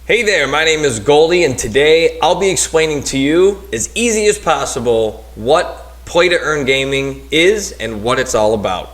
Hey there, my name is Goldie, and today I'll be explaining to you as easy as possible what play to earn gaming is and what it's all about.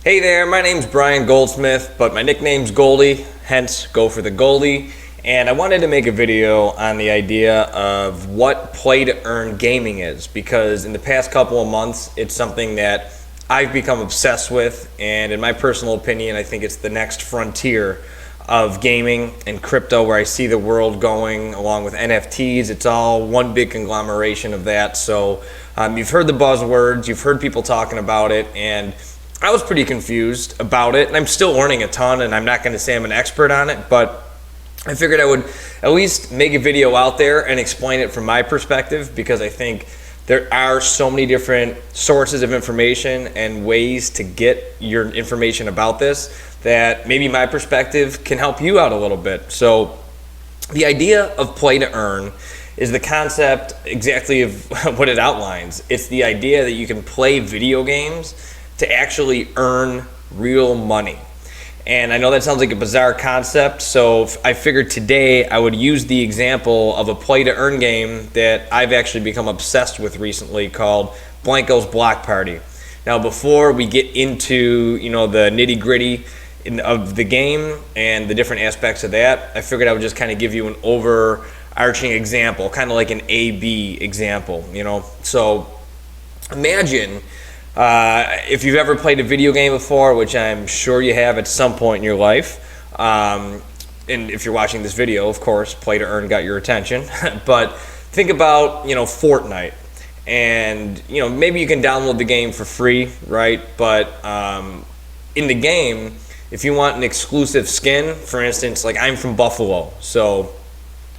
Hey there, my name's Brian Goldsmith, but my nickname's Goldie, hence go for the Goldie. And I wanted to make a video on the idea of what play to earn gaming is, because in the past couple of months it's something that I've become obsessed with, and in my personal opinion I think it's the next frontier of gaming and crypto, where I see the world going, along with NFTs. It's all one big conglomeration of that. So you've heard the buzzwords, you've heard people talking about it, and I was pretty confused about it, and I'm still learning a ton, and I'm not going to say I'm an expert on it, but I figured I would at least make a video out there and explain it from my perspective, because I think there are so many different sources of information and ways to get your information about this that maybe my perspective can help you out a little bit. So the idea of play to earn is the concept exactly of what it outlines. It's the idea that you can play video games to actually earn real money. And I know that sounds like a bizarre concept, so I figured today I would use the example of a play to earn game that I've actually become obsessed with recently, called Blankos Block Party. Now, before we get into the nitty-gritty of the game and the different aspects of that, I figured I would just kind of give you an overarching example, kind of like an A-B example. So imagine if you've ever played a video game before, which I'm sure you have at some point in your life, and if you're watching this video, of course, play to earn got your attention. But think about Fortnite, and maybe you can download the game for free, right? But in the game, if you want an exclusive skin, for instance, like I'm from Buffalo, so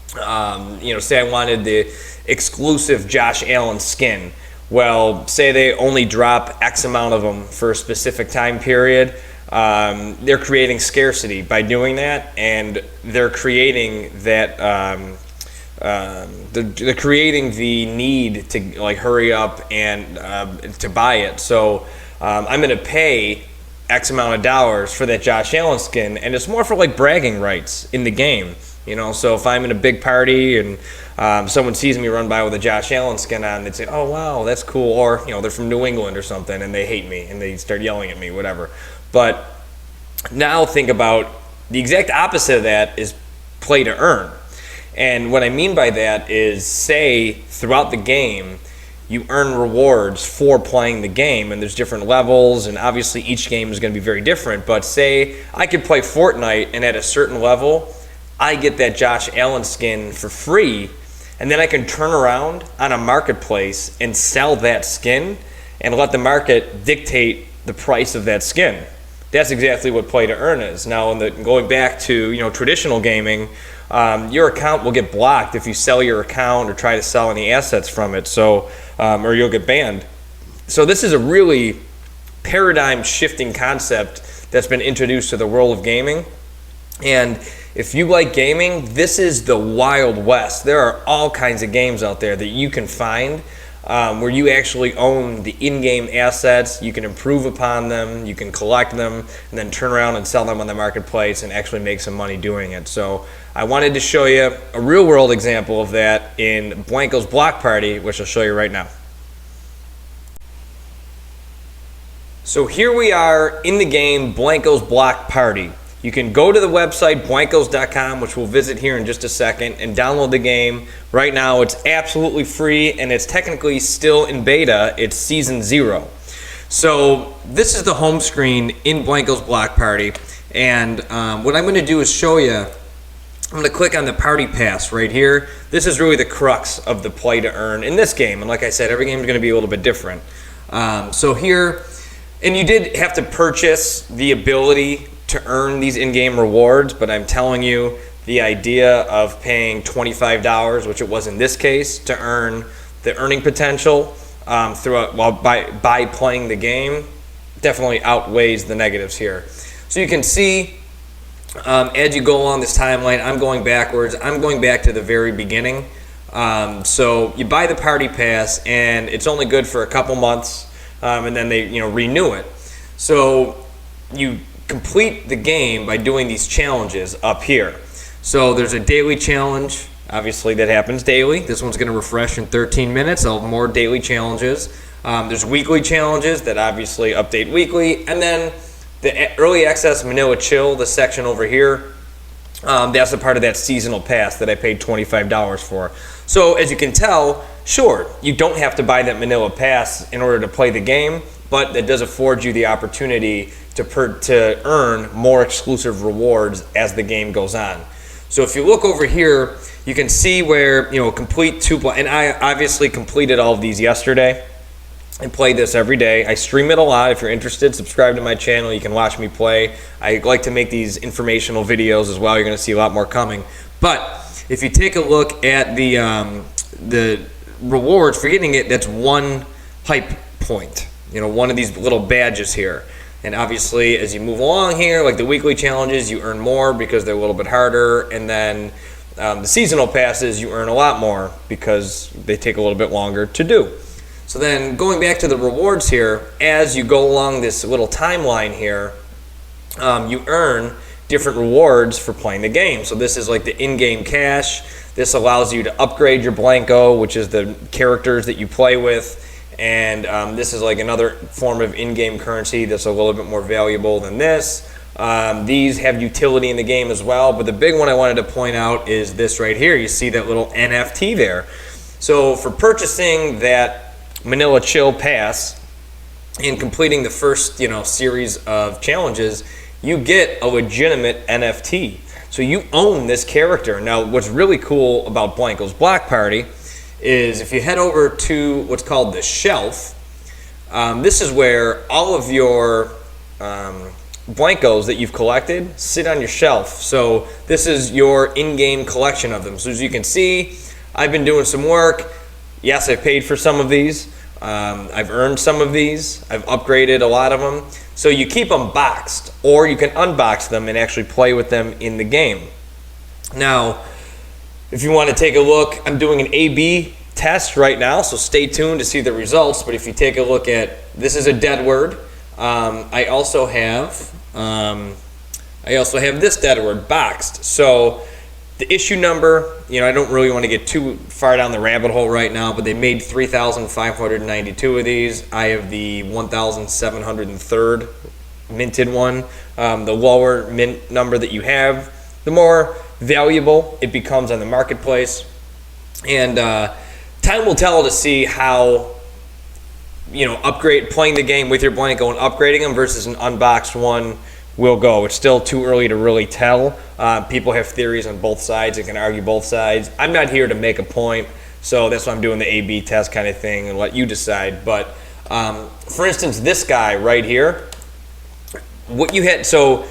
say I wanted the exclusive Josh Allen skin. Well, say they only drop X amount of them for a specific time period. They're creating scarcity by doing that, and they're creating that. They're creating the need to hurry up and to buy it. So I'm going to pay X amount of dollars for that Josh Allen skin, and it's more for bragging rights in the game. So if I'm in a big party and someone sees me run by with a Josh Allen skin on, they'd say, "Oh wow, that's cool," or they're from New England or something and they hate me and they start yelling at me, whatever. But now think about the exact opposite of that is play to earn. And what I mean by that is, say throughout the game you earn rewards for playing the game, and there's different levels, and obviously each game is going to be very different. But say I could play Fortnite, and at a certain level I get that Josh Allen skin for free, and then I can turn around on a marketplace and sell that skin and let the market dictate the price of that skin. That's exactly what play to earn is. Now, going back to traditional gaming, your account will get blocked if you sell your account or try to sell any assets from it, so or you'll get banned. So this is a really paradigm shifting concept that's been introduced to the world of gaming. And if you like gaming, this is the Wild West. There are all kinds of games out there that you can find where you actually own the in-game assets, you can improve upon them, you can collect them, and then turn around and sell them on the marketplace and actually make some money doing it. So I wanted to show you a real-world example of that in Blankos Block Party, which I'll show you right now. So here we are in the game Blankos Block Party. You can go to the website blankos.com, which we'll visit here in just a second, and download the game. Right now it's absolutely free, and it's technically still in beta. It's season 0. So this is the home screen in Blankos Block Party, and what I'm going to do is show you. I'm going to click on the party pass right here. This is really the crux of the play to earn in this game, and like I said, every game is going to be a little bit different. So here, and you did have to purchase the ability to earn these in-game rewards, but I'm telling you, the idea of paying $25, which it was in this case, to earn the earning potential by playing the game definitely outweighs the negatives here. So you can see as you go along this timeline, I'm going backwards. I'm going back to the very beginning So you buy the party pass, and it's only good for a couple months, and then they renew it. So you complete the game by doing these challenges up here. So there's a daily challenge, obviously that happens daily. This one's going to refresh in 13 minutes. I'll have more daily challenges. There's weekly challenges that obviously update weekly, and then the early access Manila Chill, the section over here, that's a part of that seasonal pass that I paid $25 for. So as you can tell, sure, you don't have to buy that Manila pass in order to play the game, but that does afford you the opportunity to earn more exclusive rewards as the game goes on. So if you look over here, you can see where, complete and I obviously completed all of these yesterday and played this every day. I stream it a lot. If you're interested, subscribe to my channel. You can watch me play. I like to make these informational videos as well. You're going to see a lot more coming. But if you take a look at the rewards for getting it, that's one hype point. One of these little badges here. And obviously, as you move along here, like the weekly challenges, you earn more because they're a little bit harder. And then the seasonal passes, you earn a lot more because they take a little bit longer to do. So then going back to the rewards here, as you go along this little timeline here, you earn different rewards for playing the game. So this is like the in-game cash. This allows you to upgrade your Blanko, which is the characters that you play with. And this is like another form of in-game currency that's a little bit more valuable than this. These have utility in the game as well, but the big one I wanted to point out is this right here. You see that little NFT there. So for purchasing that Manila Chill Pass and completing the first series of challenges, you get a legitimate NFT. So you own this character. Now what's really cool about Blankos Block Party is if you head over to what's called the shelf, this is where all of your Blankos that you've collected sit on your shelf. So this is your in-game collection of them. So as you can see, I've been doing some work. Yes, I paid for some of these. I've earned some of these. I've upgraded a lot of them. So you keep them boxed, or you can unbox them and actually play with them in the game. Now, if you want to take a look, I'm doing an A/B test right now, so stay tuned to see the results. But if you take a look at, this is a dead word. I also have this dead word boxed. So the issue number, I don't really want to get too far down the rabbit hole right now, but they made 3,592 of these. I have the 1,703rd minted one. The lower mint number that you have, the more valuable it becomes on the marketplace. And time will tell to see how playing the game with your Blanko and upgrading them versus an unboxed one will go. It's still too early to really tell. People have theories on both sides and can argue both sides. I'm not here to make a point, so that's why I'm doing the A/B test kind of thing and let you decide. But for instance, this guy right here, what you had, so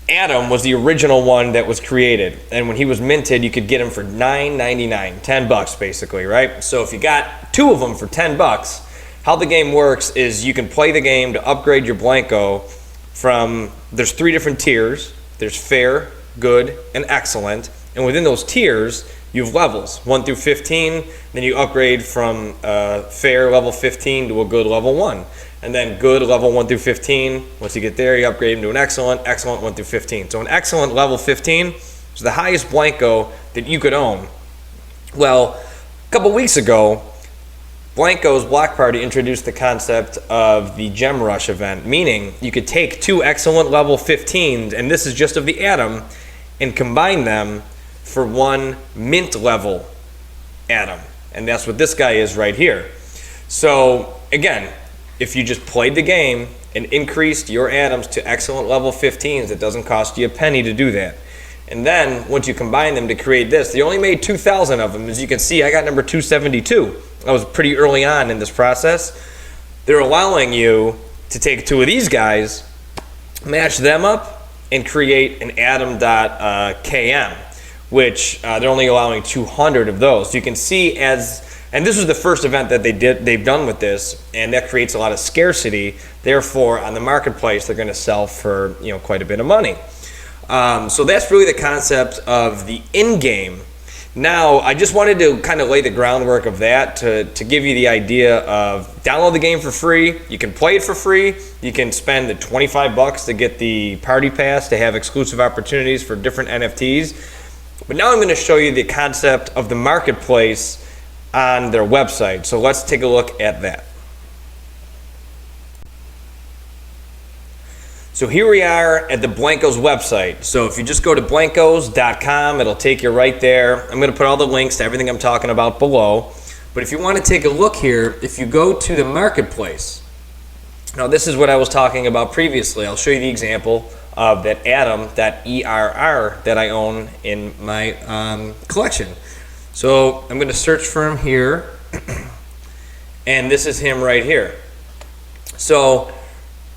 Adam was the original one that was created, and when he was minted, you could get him for $9.99, $10 basically, right? So if you got two of them for $10, how the game works is you can play the game to upgrade your Blanko from, there's 3 different tiers. There's fair, good, and excellent. And within those tiers, you have levels, 1 through 15. Then you upgrade from fair level 15 to a good level 1. And then good level 1 through 15. Once you get there, you upgrade them to an excellent, excellent 1 through 15. So an excellent level 15 is the highest Blanko that you could own. Well, a couple weeks ago, Blankos Block Party introduced the concept of the Gem Rush event, meaning you could take 2 excellent level 15s, and this is just of the Atom, and combine them for 1 mint level Atom. And that's what this guy is right here. So again, if you just played the game and increased your Atoms to excellent level 15s, it doesn't cost you a penny to do that. And then once you combine them to create this, they only made 2,000 of them. As you can see, I got number 272. I was pretty early on in this process. They're allowing you to take 2 of these guys, match them up, and create an Atom.km, which they're only allowing 200 of those. So you can see and this was the first event that they've done with this, and that creates a lot of scarcity. Therefore, on the marketplace, they're going to sell for quite a bit of money. So that's really the concept of the in-game. Now, I just wanted to kind of lay the groundwork of that to give you the idea of download the game for free. You can play it for free. You can spend the $25 to get the party pass to have exclusive opportunities for different NFTs. But now I'm going to show you the concept of the marketplace on their website. So let's take a look at that. So here we are at the Blankos website. So if you just go to blankos.com, it'll take you right there. I'm going to put all the links to everything I'm talking about below. But if you want to take a look here, if you go to the marketplace, now this is what I was talking about previously. I'll show you the example of that Atom.err that I own in my collection. So I'm going to search for him here, and this is him right here. So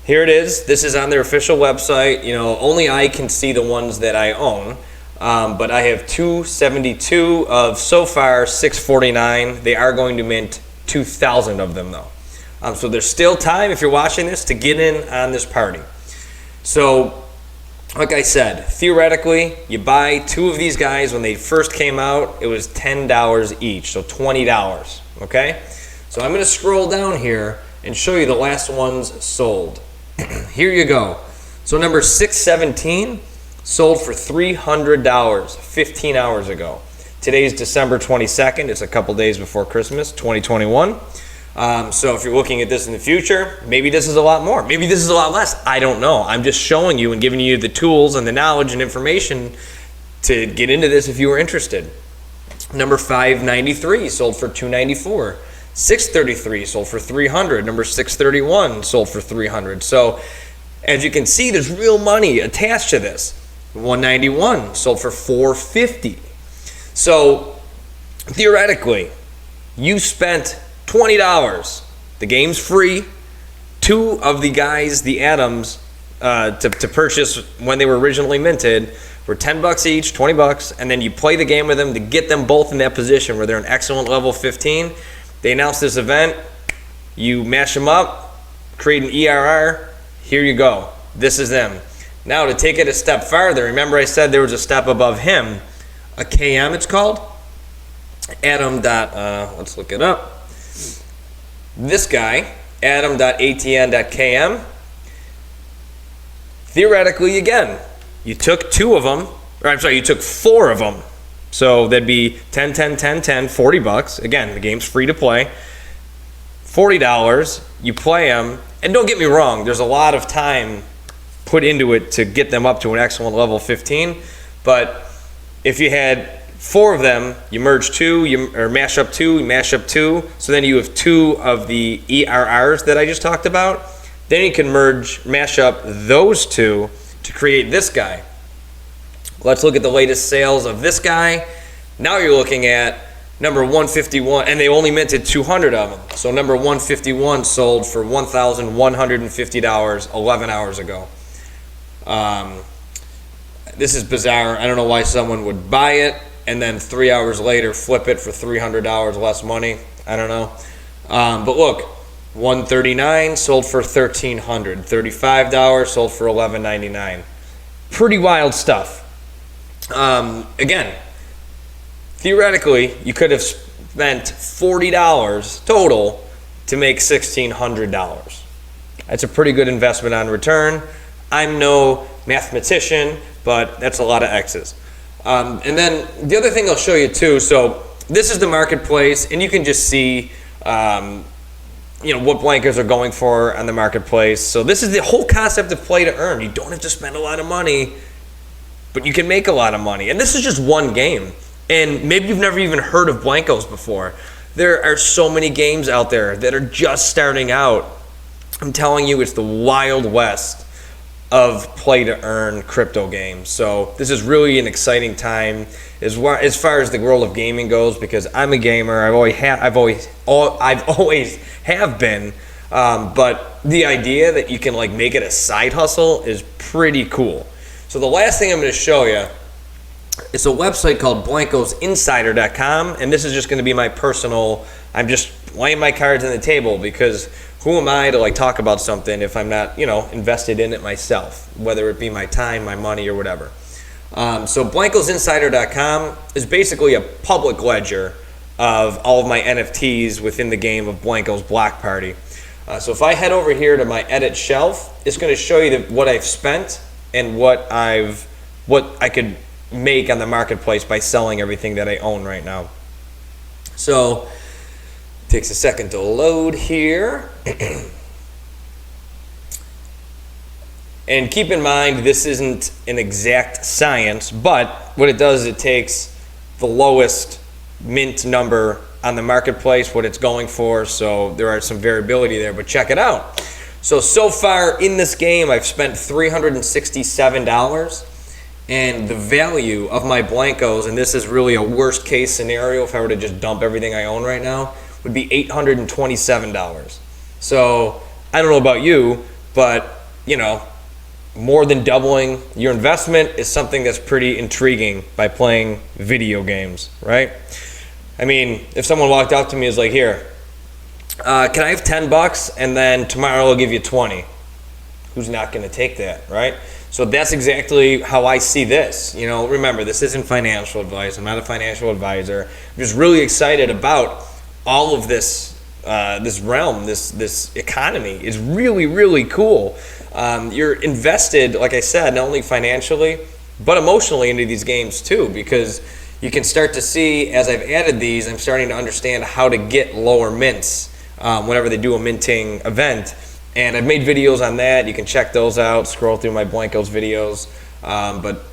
here it is. This is on their official website. You know, only I can see the ones that I own, but I have 272 of so far 649. They are going to mint 2,000 of them though. So there's still time, if you're watching this, to get in on this party. So like I said, theoretically, you buy 2 of these guys. When they first came out, it was $10 each, so $20, okay? So I'm going to scroll down here and show you the last ones sold. Here you go. So number 617 sold for $300 15 hours ago. Today's December 22nd. It's a couple days before Christmas, 2021. So if you're looking at this in the future, maybe this is a lot more. Maybe this is a lot less. I don't know. I'm just showing you and giving you the tools and the knowledge and information to get into this if you were interested. Number 593 sold for $294. 633 sold for $300. Number 631 sold for $300. So as you can see, there's real money attached to this. 191 sold for $450. So theoretically, you spent $20. The game's free. 2 of the guys, the Atoms, to purchase when they were originally minted were $10 each, $20, and then you play the game with them to get them both in that position where they're an excellent level 15. They announced this event. You mash them up, create an ERR. Here you go. This is them. Now to take it a step farther, remember I said there was a step above him, a KM it's called. Atom. Let's look it up. This guy, Atom.atn.km. Theoretically, again, you took 2 of them, or I'm sorry, you took 4 of them. So that'd be 10, 10, 10, 10, $40. Again, the game's free to play. $40, you play them, and don't get me wrong, there's a lot of time put into it to get them up to an excellent level 15. But if you had 4 of them, you merge 2, or mash up 2, you mash up 2. So then you have 2 of the ERRs that I just talked about. Then you can mash up those 2 to create this guy. Let's look at the latest sales of this guy. Now you're looking at number 151, and they only minted 200 of them. So number 151 sold for $1,150 11 hours ago. This is bizarre. I don't know why someone would buy it and then 3 hours later flip it for $300 less money. I don't know. But look, 139 sold for $1,300. $35 sold for $1,199. Pretty wild stuff. Again, theoretically, you could have spent $40 total to make $1,600. That's a pretty good investment on return. I'm no mathematician, but that's a lot of X's. And then the other thing I'll show you too, so this is the marketplace, and you can just see what blankers are going for on the marketplace. So this is the whole concept of play to earn. You don't have to spend a lot of money, but you can make a lot of money. And this is just one game. And maybe you've never even heard of Blankos before. There are so many games out there that are just starting out. I'm telling you, it's the Wild West of play to earn crypto games. So this is really an exciting time as far as the world of gaming goes, because I'm a gamer. I've always have been. But the idea that you can make it a side hustle is pretty cool. So the last thing I'm going to show you is a website called BlankosInsider.com, and this is just going to be my personal. I'm just laying my cards on the table, because who am I to talk about something if I'm not invested in it myself, whether it be my time, my money, or whatever. So BlankosInsider.com is basically a public ledger of all of my NFTs within the game of Blankos Block Party. So if I head over here to my edit shelf, it's going to show you what I've spent and what I could make on the marketplace by selling everything that I own right now. So it takes a second to load here. And keep in mind, this isn't an exact science, but what it does is it takes the lowest mint number on the marketplace, what it's going for, so there are some variability there, but check it out. So far in this game, I've spent $367, and the value of my Blankos, and this is really a worst case scenario if I were to just dump everything I own right now, would be $827. So I don't know about you, but you know, more than doubling your investment is something that's pretty intriguing by playing video games, right? I mean, if someone walked up to me and was like, here, can I have $10 and then tomorrow I'll give you 20? Who's not going to take that, right? So that's exactly how I see this. You know, remember, this isn't financial advice. I'm not a financial advisor. I'm just really excited about all of this this realm, this economy is really, really cool. You're invested, like I said, not only financially, but emotionally into these games too, because you can start to see, as I've added these, I'm starting to understand how to get lower mints whenever they do a minting event. And I've made videos on that. You can check those out, scroll through my Blankos videos. But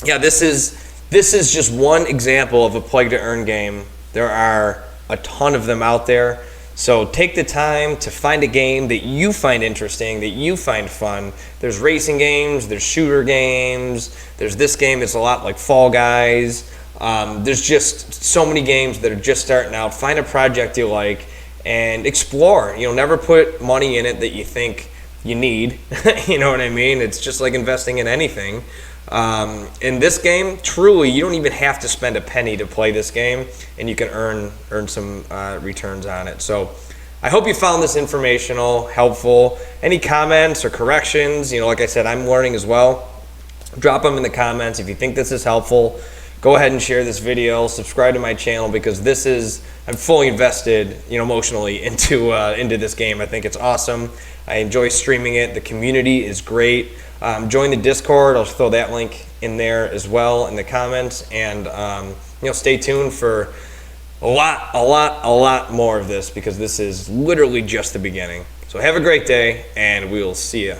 yeah, this is just one example of a play to earn game. There are a ton of them out there. So take the time to find a game that you find interesting, that you find fun. There's racing games, there's shooter games, there's this game that's a lot like Fall Guys. There's just so many games that are just starting out. Find a project you like and explore. You know, never put money in it that you think you need. You know what I mean? It's just like investing in anything. In this game, truly, you don't even have to spend a penny to play this game, and you can earn some returns on it. So I hope you found this informational, helpful. Any comments or corrections, you know, like I said, I'm learning as well. Drop them in the comments. If you think this is helpful, go ahead and share this video, subscribe to my channel, because I'm fully invested, you know, emotionally into this game. I think it's awesome. I enjoy streaming it. The community is great. Join the Discord. I'll throw that link in there as well in the comments. And you know, stay tuned for a lot more of this, because this is literally just the beginning. So have a great day, and we'll see you.